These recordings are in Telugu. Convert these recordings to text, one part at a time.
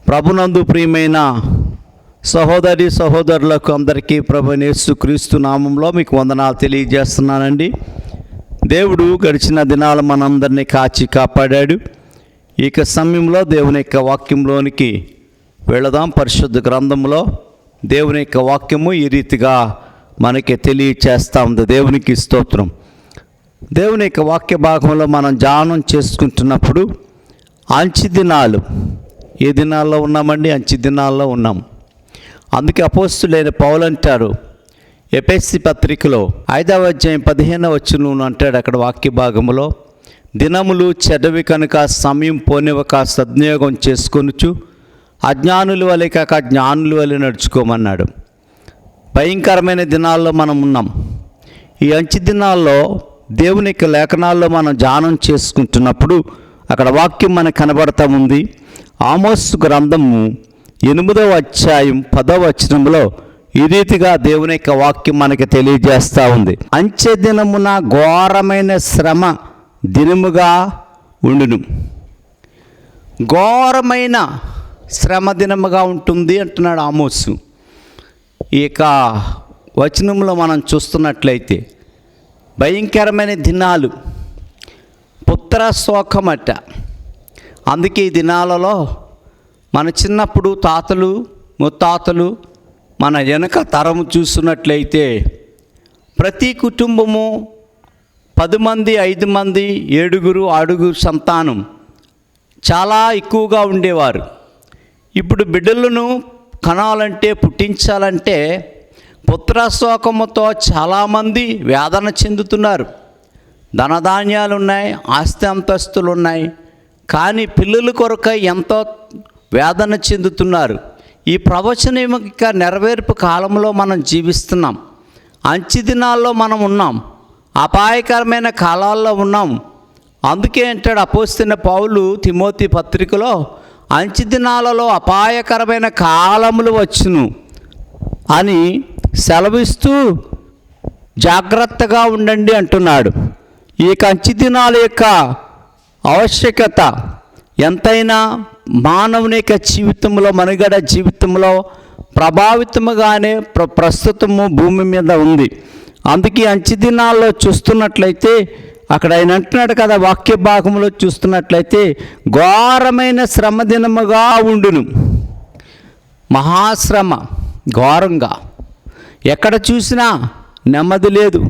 ప్రభునందు ప్రియమైన సహోదరి సహోదరులకు అందరికీ ప్రభువైన యేసుక్రీస్తు నామంలో మీకు వందనాలు తెలియజేస్తున్నానండి. దేవుడు గడిచిన దినాలు మనందరినీ కాచి కాపాడాడు. ఇక సమయంలో దేవుని యొక్క వాక్యంలోనికి వెళదాం. పరిశుద్ధ గ్రంథంలో దేవుని యొక్క వాక్యము ఈ రీతిగా మనకి తెలియచేస్తూ ఉంది. దేవునికి స్తోత్రం. దేవుని యొక్క వాక్య భాగంలో మనం ధ్యానం చేసుకుంటున్నప్పుడు అంచె దినాలు, ఏ దినాల్లో ఉన్నామండి? అంచె దినాల్లో ఉన్నాం. అందుకే అపోస్తులైన పౌలు అంటారు ఎఫెసీ పత్రికలో 5వ అధ్యాయం 15వ వచనం అంటాడు అక్కడ వాక్య భాగంలో, దినములు చెడ్డవి కనుక సమయం పోనివ్వక సద్వినియోగం చేసుకొనుచు అజ్ఞానుల వలె కాక జ్ఞానుల వలె నడుచుకోమన్నాడు. భయంకరమైన దినాల్లో మనం ఉన్నాం. ఈ అంచె దినాల్లో దేవుని యొక్క లేఖనాల్లో మనం ధ్యానం చేసుకుంటున్నప్పుడు అక్కడ వాక్యం మనకు కనబడతా ఉంది. ఆమోసు గ్రంథము 8వ అధ్యాయం 10వ వచనంలో ఈ రీతిగా దేవుని యొక్క వాక్యం మనకి తెలియజేస్తూ ఉంది. అంచె దినమున ఘోరమైన శ్రమ దినముగా ఉండును. ఘోరమైన శ్రమ దినముగా ఉంటుంది అంటున్నాడు ఆమోసు. ఈ యొక్క వచనంలో మనం చూస్తున్నట్లయితే భయంకరమైన దినాలు, పుత్ర శోకమట. అందుకే ఈ దినాలలో మన చిన్నప్పుడు తాతలు ముత్తాతలు మన వెనక తరము చూస్తున్నట్లయితే ప్రతి కుటుంబము 10 మంది 5 మంది 7 సంతానం చాలా ఎక్కువగా ఉండేవారు. ఇప్పుడు బిడ్డలను కనాలంటే పుట్టించాలంటే పుత్రశోకముతో చాలామంది వేదన చెందుతున్నారు. ధనధాన్యాలు ఉన్నాయి, ఆస్తి అంతస్తులు ఉన్నాయి, కానీ పిల్లల కొరకై ఎంతో వేదన చెందుతున్నారు. ఈ ప్రవచనం ఇక నెరవేర్పు కాలంలో మనం జీవిస్తున్నాం. అంచె దినాల్లో మనం ఉన్నాం. అపాయకరమైన కాలాల్లో ఉన్నాం. అందుకే అంటాడు అపోస్తలుడైన పౌలు తిమోతి పత్రికలో, అంచె దినాలలో అపాయకరమైన కాలములు వచ్చును అని సెలవిస్తూ జాగ్రత్తగా ఉండండి అంటున్నాడు. ఈ అంచె దినాల యొక్క ఆవశ్యకత ఎంతైనా మానవుని యొక్క జీవితంలో, మనుగడ జీవితంలో ప్రభావితముగానే ప్రస్తుతము భూమి మీద ఉంది. అందుకే అంచె దినాల్లో చూస్తున్నట్లయితే అక్కడ ఆయన అంటున్నాడు కదా, వాక్య భాగంలో చూస్తున్నట్లయితే ఘోరమైన శ్రమ దినముగా ఉండును. మహాశ్రమ, ఘోరంగా, ఎక్కడ చూసినా నెమ్మది లేదు,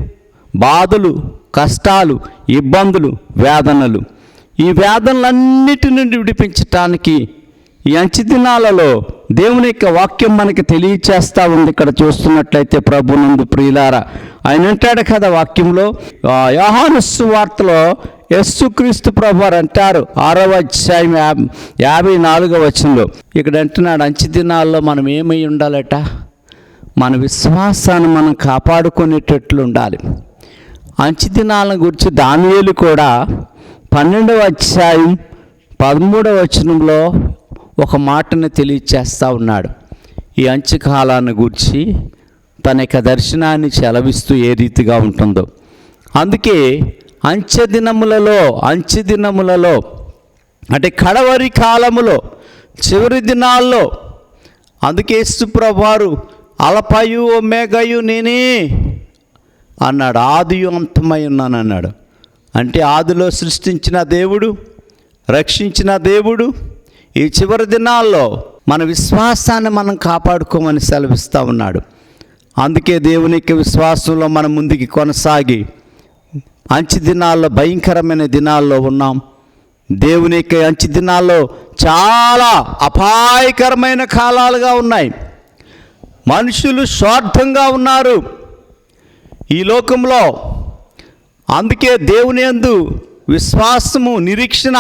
బాధలు, కష్టాలు, ఇబ్బందులు, వేదనలు. ఈ వేదనలన్నిటి నుండి విడిపించటానికి ఈ అంచె దినాలలో దేవుని యొక్క వాక్యం మనకి తెలియచేస్తూ ఉంది. ఇక్కడ చూస్తున్నట్లయితే ప్రభునందు ప్రియులారా, ఆయన అంటాడు కదా వాక్యంలో, యోహాను సువార్తలో యేసుక్రీస్తు ప్రభువారు అంటారు 6వ అధ్యాయం 54వ వచనంలో, ఇక్కడ అంటున్నాడు అంచె దినాల్లో మనం ఏమై ఉండాలట? మన విశ్వాసాన్ని మనం కాపాడుకునేటట్లు ఉండాలి. అంచె దినాలను గురించి దానియేలు కూడా 12వ అధ్యాయం 13వ వచనంలో ఒక మాటను తెలియచేస్తూ ఉన్నాడు. ఈ అంచె కాలాన్ని గురించి తన యొక్క దర్శనాన్ని చెలవిస్తూ ఏ రీతిగా ఉంటుందో. అందుకే అంచె దినములలో అంటే కడవరి కాలములో, చివరి దినాల్లో, అందుకే యేసు ప్రభువారు అల్ఫయు ఒమేగయు నేనే అన్నాడు. ఆదియు అంతమై ఉన్నాను అన్నాడు. అంటే ఆదిలో సృష్టించిన దేవుడు, రక్షించిన దేవుడు ఈ చివరి దినాల్లో మన విశ్వాసాన్ని మనం కాపాడుకోమని సెలవిస్తూ ఉన్నాడు. అందుకే దేవునికి విశ్వాసంలో మనం ముందుకు కొనసాగి అంచె దినాల్లో, భయంకరమైన దినాల్లో ఉన్నాం. దేవునికి అంచె దినాల్లో చాలా అపాయకరమైన కాలాలుగా ఉన్నాయి. మనుషులు స్వార్థంగా ఉన్నారు ఈ లోకంలో. అందుకే దేవుని యందు విశ్వాసము, నిరీక్షణ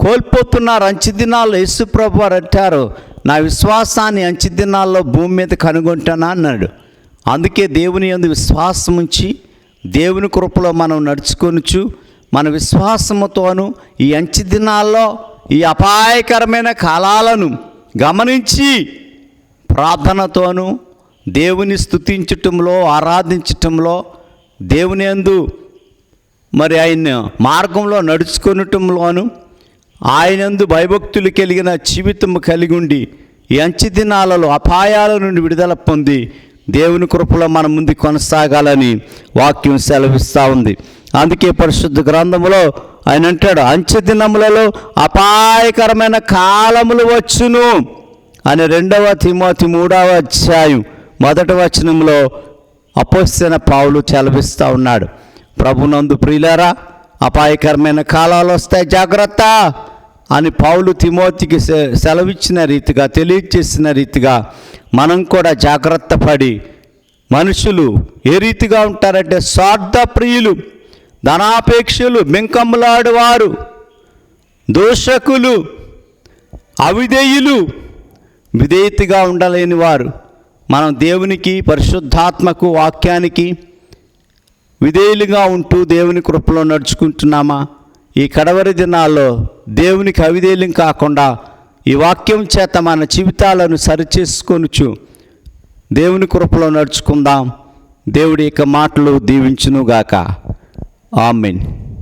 కోల్పోతున్నారు. అంచె దినాల్లో యేసు ప్రభువారు అంటారు, నా విశ్వాసాన్ని అంచె దినాల్లో భూమి మీద కనుగొంటానా అన్నాడు. అందుకే దేవుని యందు విశ్వాసం ఉంచి దేవుని కృపలో మనం నడుచుకొనుచు మన విశ్వాసముతోను ఈ అంచె దినాల్లో ఈ అపాయకరమైన కాలాలను గమనించి ప్రార్థనతోనూ దేవుని స్తుతించటంలో, ఆరాధించటంలో, దేవుని యందు మరి ఆయన మార్గంలో నడుచుకొనటంలోను ఆయనందు భయభక్తులు కలిగిన జీవితం కలిగి ఉండి ఈ అంచె దినాలలో అపాయాల నుండి విడుదల పొంది దేవుని కృపలో మన ముందు కొనసాగాలని వాక్యం సెలవిస్తూ ఉంది. అందుకే పరిశుద్ధ గ్రంథములో ఆయన అంటాడు, అంచె దినములలో అపాయకరమైన కాలములు వచ్చును అని 2 తిమోతి 3వ అధ్యాయం 1వ వచనంలో అపోస్తలుడైన పౌలు సెలవిస్తూ ఉన్నాడు. ప్రభునందు ప్రియులారా, అపాయకరమైన కాలాలు వస్తాయి, జాగ్రత్త అని పౌలు తిమోతికి సెలవిచ్చిన రీతిగా, తెలియజేసిన రీతిగా మనం కూడా జాగ్రత్త పడి, మనుషులు ఏ రీతిగా ఉంటారంటే స్వార్థ ప్రియులు, ధనాపేక్షలు, బెంకములాడువారు, దోషకులు, అవిధేయులు, విధేయతగా ఉండలేని వారు. మనం దేవునికి, పరిశుద్ధాత్మకు, వాక్యానికి విధేయులుగా ఉంటూ దేవుని కృపలో నడుచుకుంటున్నామా? ఈ కడవరి దినాల్లో దేవునికి అవిధేయులం కాకుండా ఈ వాక్యం చేత మన జీవితాలను సరిచేసుకొనుచు దేవుని కృపలో నడుచుకుందాం. దేవుడి యొక్క మాటలు దీవించునుగాక. ఆమేన్.